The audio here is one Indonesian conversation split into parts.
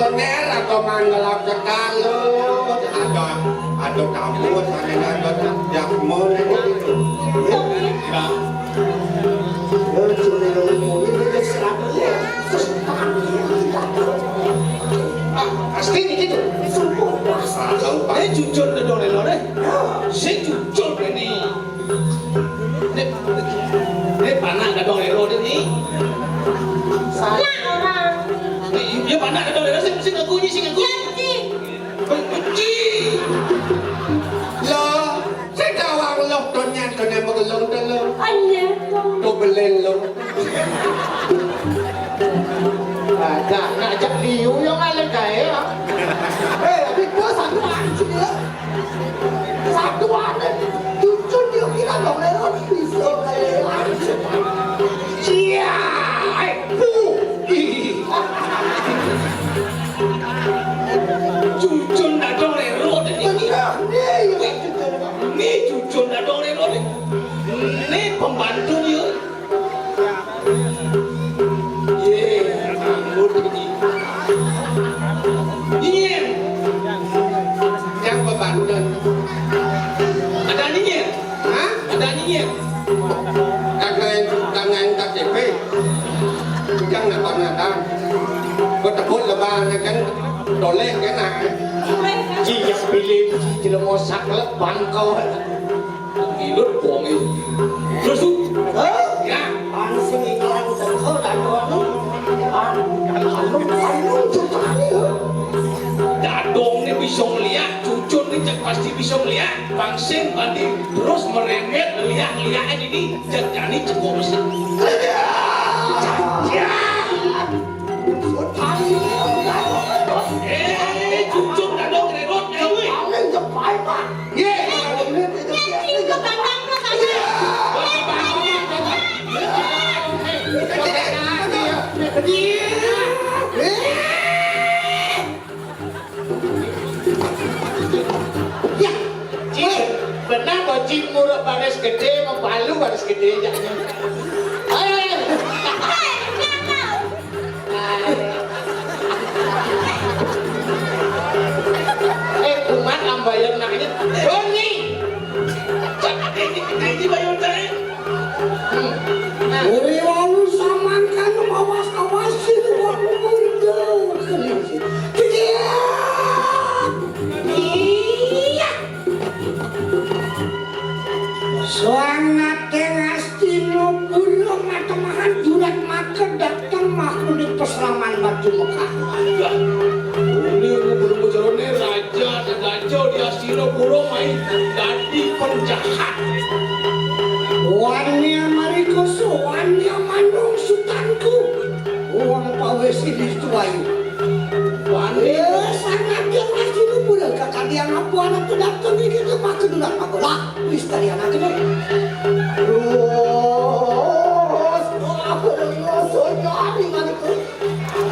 Pensioner atau manggelap sekalut ada kamu sana ada jakmon itu pasti gitu ini jujur deh dong deh saya jujur ini ini panah gak dong lelo ini salah orang ya panah gak dong lelo sih ngakunya kunci lo saya jawab lo donya magelong dulu ayo lo belen lo ngajak liu yang ada kaya tapi gua satuan jujur dia kira dong lewat bisa kayak iya jujur gak dong lelo ini jujur gak dong lelo ini pembantu dia yang bebandan ada nyinyir hah ada nyinyir tangan KTP jangan nada bertepuk lebaran kan dolek kan yang pilih tidak mau saklek bangkau hidup bohong itu terus ya langsung iklan kau dan kamu dadong ini bisa melihat cucun ini pasti bisa melihat bangsing tadi terus merembet lihat ini jadi cukup mesin cucun dadong redot ewe ke kandang lo benar bocing murah baris gede membalu baris gede ayo kumat ambayar naknya Doni ini bayar saya Uri walu samankan awas-awasin walu mundur iya Suanate ngastino burung matemahan durat maka datang makhluk pesraman batu Mekah ini belum berjalan raja dan raja di Astino Puro main jadi penjahat Wani amariko wani amandong sultanku uang pawes ini tuayu wani sangat yang ngasih lumpuh kakak dia ngapu anak tu datang ni kita makan dulu aku lah listari anak tu terus apa yang soalnya ni mana tu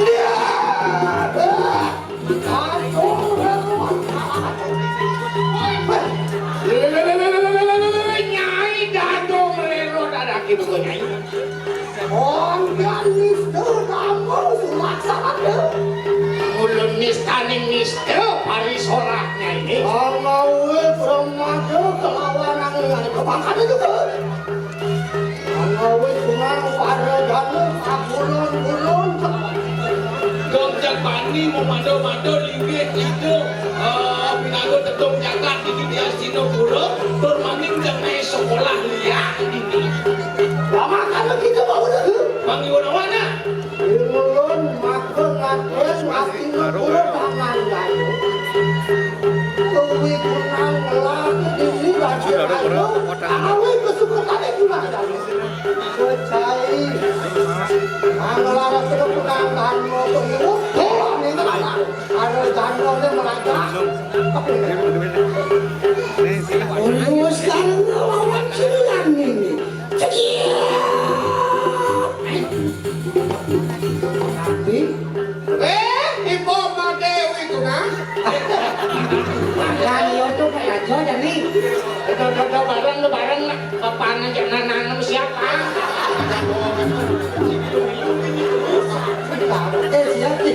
dia Nyai dadong lelo dadaki buku nyai Organister kamu selaksana mulun nistani nister parisolahnya ini Angawe permata kelawanan dengan kebangkan itu kan Angawe sunang pada dana akulun-kulun Gonjak bani mau mado-mado linggih itu pinago tetong jagat di Astino Puro bermaning dengan sekolah liat ini lama kan kita mau dulu Bang Iwana Ilmun makan ngaten Astino Puro tangan gayo Kewi kunang lagi di sini Angawe kesukaan itu lah Secai Anglara kita kunangkan mau penghirup Tolong ini kan ada jandolnya melangkah Urus sekarang lawan cilian ini Tapi ibu Ma Dewi itu kan Makanya itu kayak aja dan nih itu bareng panen jangan nanam siapa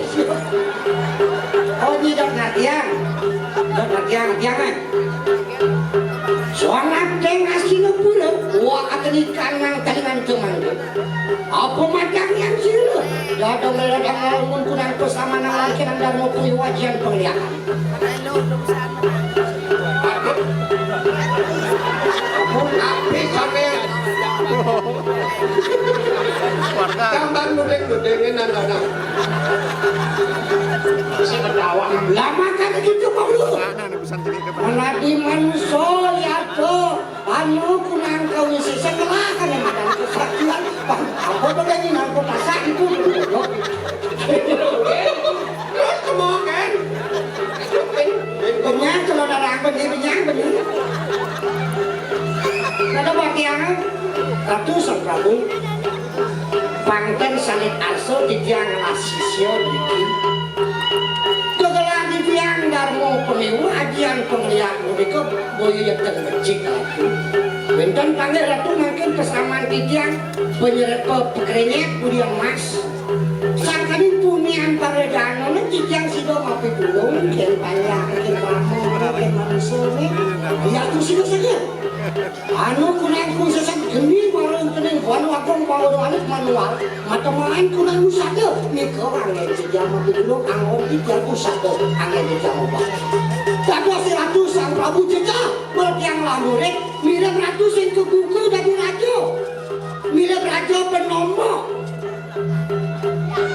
siapa jangan. Soalnya deng asino pula, wah akan ikan nang talingan cuman tu. Apa macam yang sila? Datang meladang ngalamun kunang bersama nang laki nang darmo punya wajian penglihakan. Api sampean. Gambar nudeng-nudengin anak-anak. Si ketawa. Lama kan gitu Paulo. Menadi manusia ya tuh. Anu kunang kau isi sekolah kan yang ada kesatuan. Apa begini aku pasak itu. Terus kemoken. Benyang kalau darah benyang benyang. Ada bagian Ratu Sang Prabu Pangten Sanit Arso di tiang Lasisio Diki Kegelah di tiang Darmo Pemilu Ajian Pengliak Mudiko Boyo yang termecik Ratu Benten panggil Ratu makin kesamaan di tiang Penyeret pekerenyek Budian Mas Sangkanin pumian para dano di tiang Sido Mapi Dulung Kian Panyak Kian Ramo Kian Manusia Ya itu Sido saja Anu kunang kung sesat geni barang kening wanu akong bawa anak manual mata main kunang usada ni kerang yang sejama dulu angon di tiang usada angin di jamu bah tapi si Ratu Sang Prabu jejak bertiang lamurik mirip Ratu sing kebuku dari raja mirip raja penombok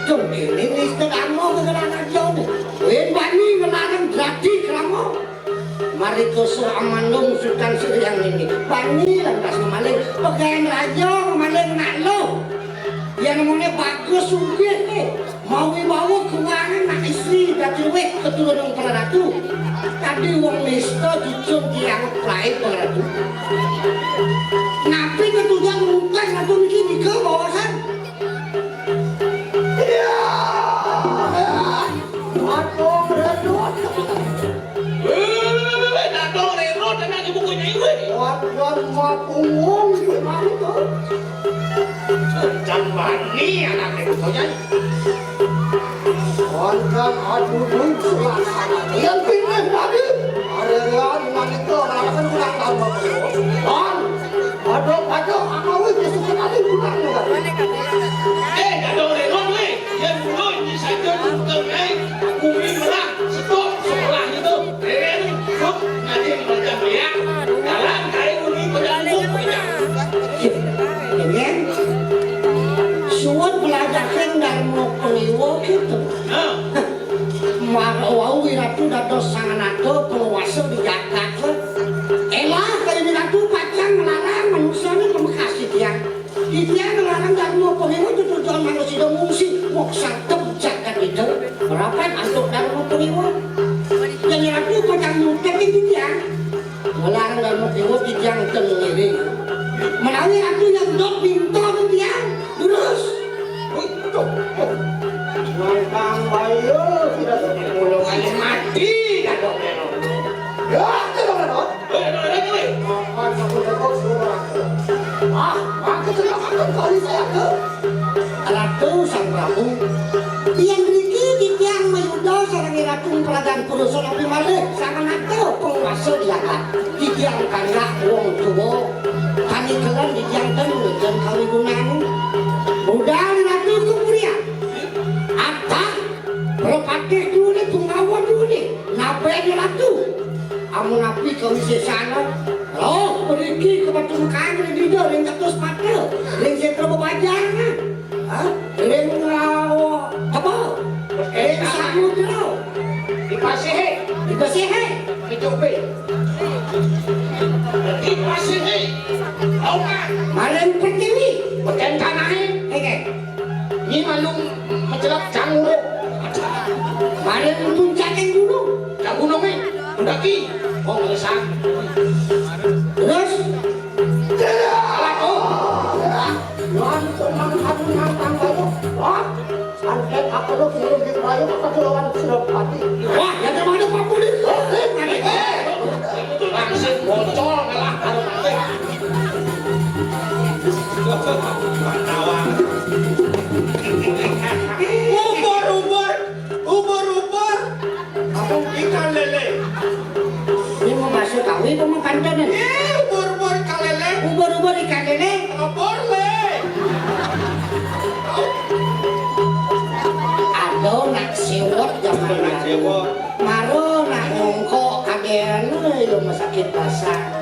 jom ini Mister Amo kegelan raja ni wen bani ngelarang jadi keramo mari koso amandung Sultan Suriang ini bani lantas kemaling pegawai raja kemaling nak lo yang namanya bagus sugih mau bawa keuangan nak istri dan cewek keturunan para ratu tadi wong misto dicun tiang pelai para ratu napi ketujuan mungkin ratu ini ke bawasan iya aduh beredot Datang rero dengan ibu punya ibu. Wan mapung gimana tuh? Jambani anak itu ya. Wan kan aduh suasana. Yang pindah tadi. Ada dengan itu alasan kurang tahu apa. Wan, aduh amawi besok tadi kurang juga. Datang rero ni. Yang dulu ini saja untuk kumi merah stop sekolah itu. Rero kok nanti macam ya. Dalam hari ini berlangsung punya. Kemudian suat pelajaran dan mau pengiwo gitu. Mau wiratu dados sanganado penguasa di Jakarta. Elah kayak wiratu pacang melarang manusia ini memekasi dia. Dia melarang dan mau pengiwo itu tujuan manusia mengungsi mau satu jagat itu. Berapa untuk dan mau pengiwo? Jadi wiratu pacang mudah itu dia. Melarang dan mau pengiwo di tiang tenggiri. Melalui ratu yang dok pintar dia terus. Mantang bayo tidak mulai mati dah dok. Ya, tidak dok. Aku dah suruh. Aku tidak akan kali saya ke. Ratu Sang Prabu yang beriki di tiang Mayuda sarang ratu Pradan Purusan Api Malih sangat nakal penguasa diangkat di tiang kandak wong tua kami kelan di tiang tenu dan kami gunang budal ratu kemudian atak berpatih dulu ni pengawal dulu ni nabai di ratu amun api kau isi sana loh beriki ke batu mekang di dia ring ketus mata ring setra bebajar ring apa samudra Di Pasihe. Dicoba. Di Pasihe. Tahu kan? Malam pertiwi Bukan tanahnya. Ini malum menjelak janguruk. malam puncak yang dulu Dah gunungnya. Mendaki. Oh, ngeresak. terus Salah tu. nonton nang bayo wah santet aku lo kirim di bayo aku lawan Senopati wah yang mana Pak Budi Langsung bocor kalah karo nanti. Ubur. Ikan lele. Betawi pemakandanan. Ubur-ubur kalele. Ubur-ubur ikan lele. Boleh. Aduh nak sewot zaman lalu. Maro nak ngongkok kagean lu masakit basah.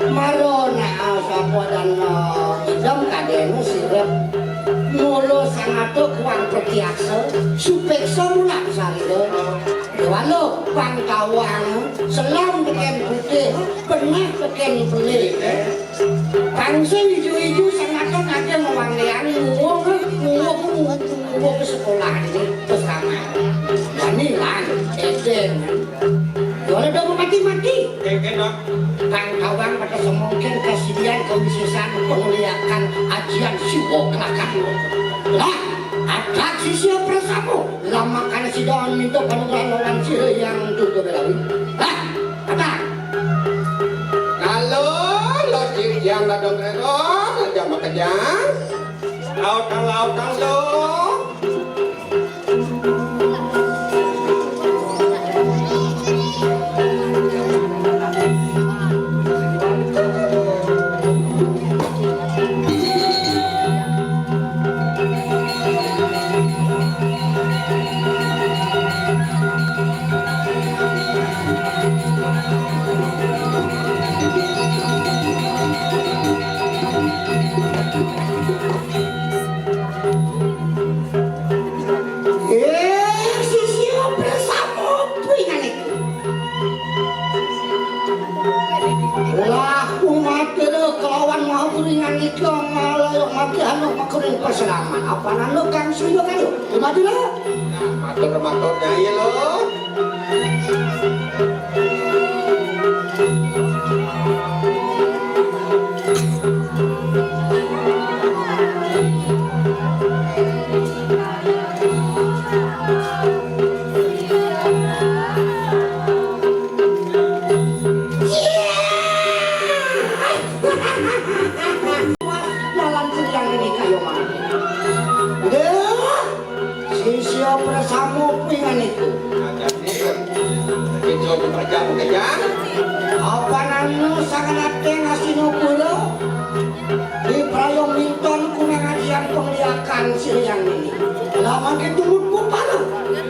Maro nak sapo dan idam kagean sirep. Mulu sangato kuang petiaksa. Supeksa mulak sarida. Walau pangkawang selam teken putih pernah teken beli bangsa hijau-hijau sangato aja mewanglean nguwo ke sekolah ini bersama wanilan eden boleh dong mati-mati pangkawang pada semungkin kesediaan kewisesan penglihakan ajian siwo kelakang lah atraksi siapa samu lama karena si Don minta panuran yang tutup belawi hah apa Kalau lo yang ladong redong aja makanya lautang lo. Perselaman apa nalo kang suyo kayo mati lo Matur-maturnya iya lo. apa nanu sangat ngasih nukulo di prayong minton kunang ajian penglihakan siang ini lama ketulun bupana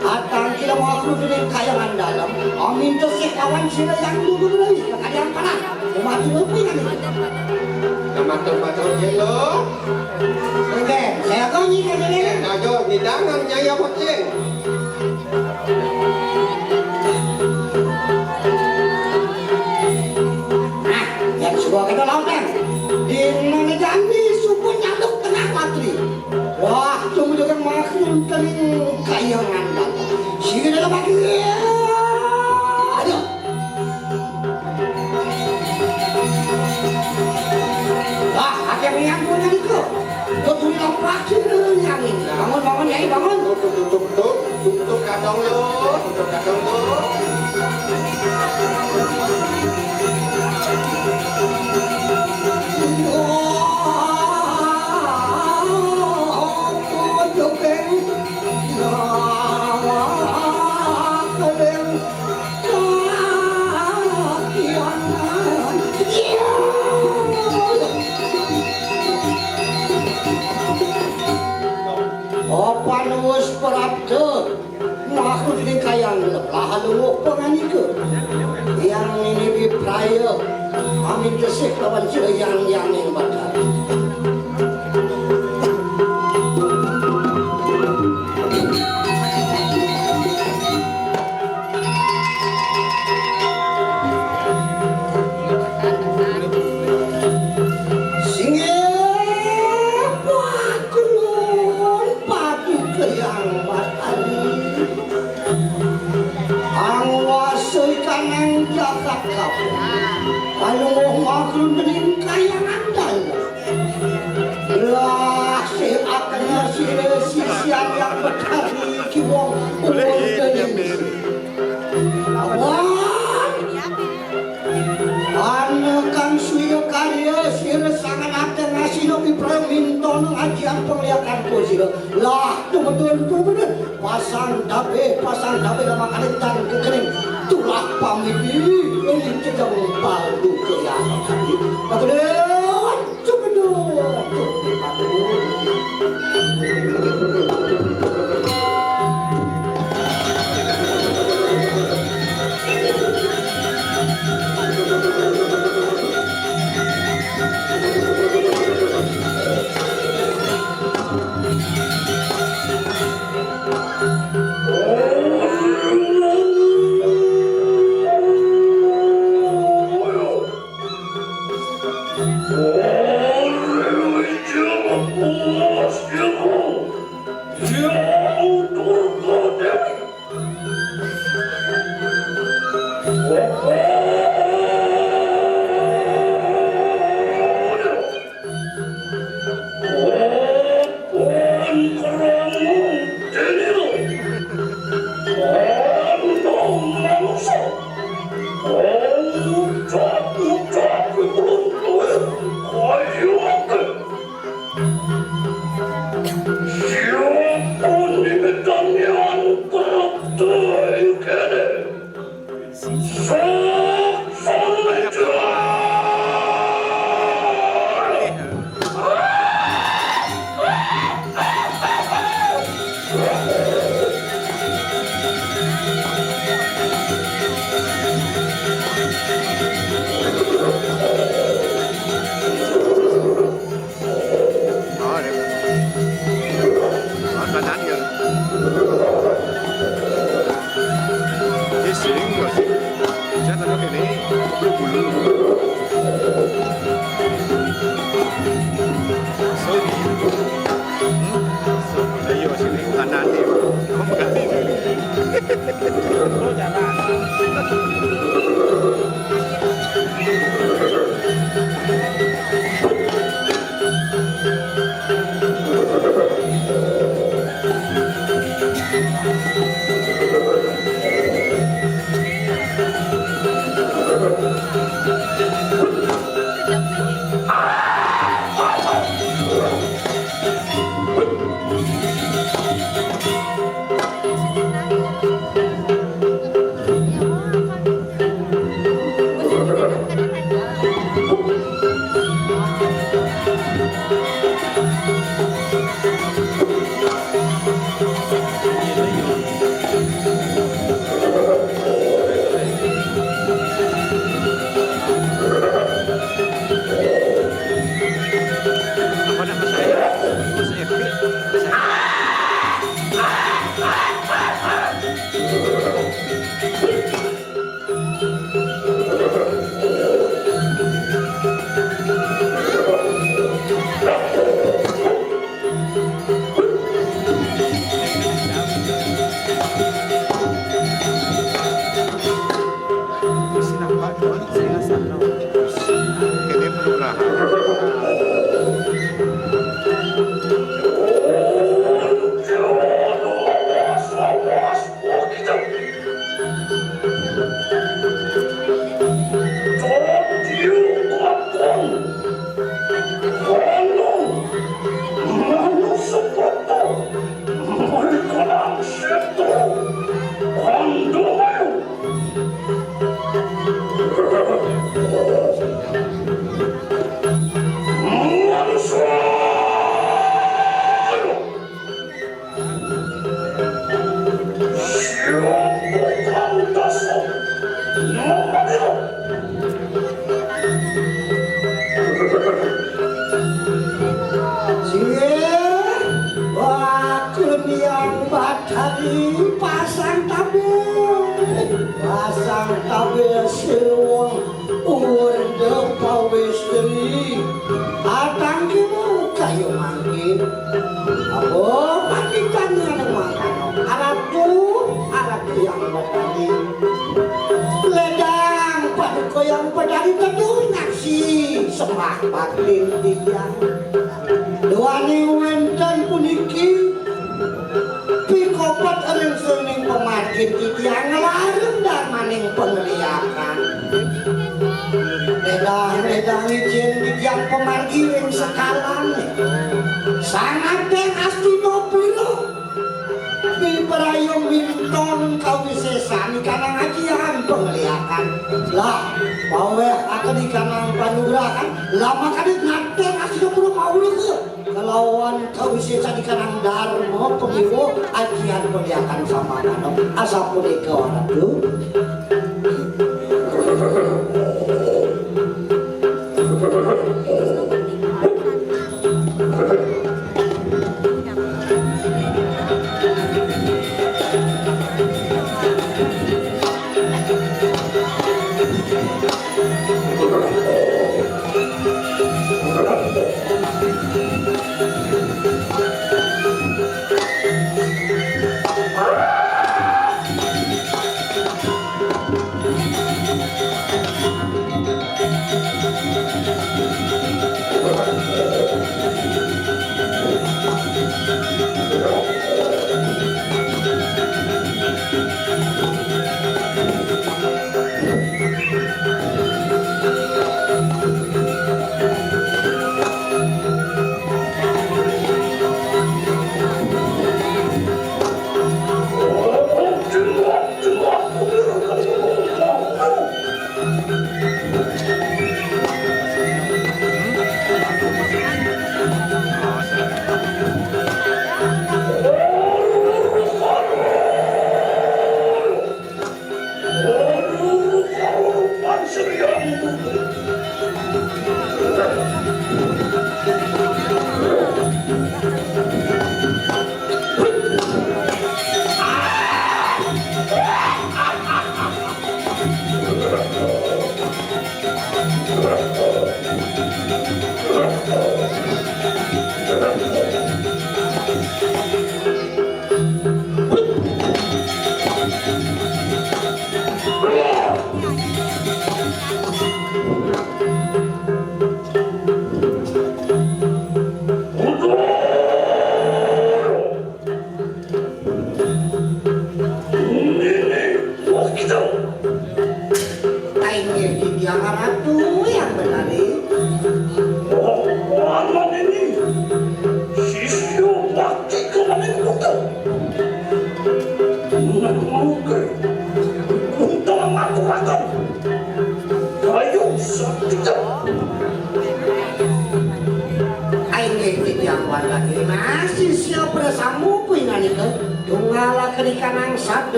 atang kila waktu dengan kayangan dalam amin tersih kawan sila yang dulu lagi kekadian panah mati lupingan itu Matur-maturnya lo. oke saya kau nyika jadi Ayo hidangan nyaya poceng. sebuah kita lautan di mana janji suku nyaduk tengah matri wah cuma juga makhluk teling kayangan dan sini dalam lagi aduh wah ada yang punya itu betul yang praktik yang ini bangun ya bangun Tutup kadang lo. Lalu penganika yang ini di praya amin kesek lawan sila yang bakal kalau makhluk bening kayangan dan lah si akan sisian yang berkali kiwong bening awan anekan suyo karya sira sangat ada ngasih nopi praminton ajian penglihakan ko sira lah betul pasang dabe dalam kalitan kekening tulah pamit ini cekang paldu ke yang tadi. Pakudewan, cukup Lah kanang panugrahan lama kali ngate kasih pura mau lu kelawan kau bisa jadi kanang dharma pemiwo ajian pediakan sama anak asa pun ke orang tu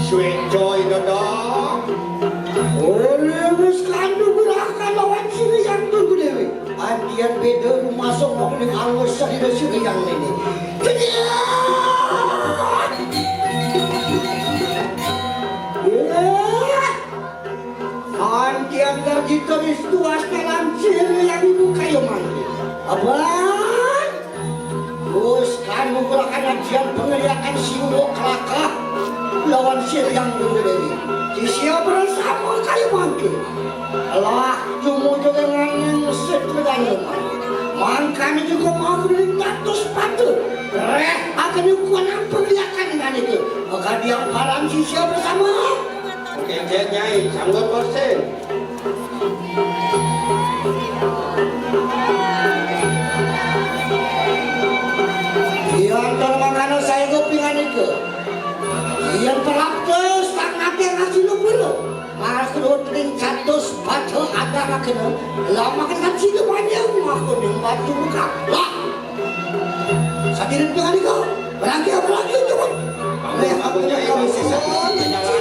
Sweet joy dodong. Oleh wis kandu gerakan lawan sini yang tunggu dewe. Andian beda masuk mau ning angus sadina sini yang ini. Andian dari tulis tuas dalam sini yang ibu kayu mandi. Abang, terus kandu gerakan andian pengeriakan siwo kelakah lawan yang dulu dewe. Siapa bersama kayu mangke? Allah cuma dengan yang sekedar mangkanya juga mau berintatus patu. Akan ukuran apa kelihatan dengan itu? Maka dia parang sisia bersama. Oke, nyai, sanggup bosen. Di antara makanan saya kepingan itu. Yang terlampau sangat yang ngasih lu Makro tering catus batu ada kena lama kan sini banyak aku ning batu muka lah sadirin dengan itu berangkat coba Aku nyai masih sakit.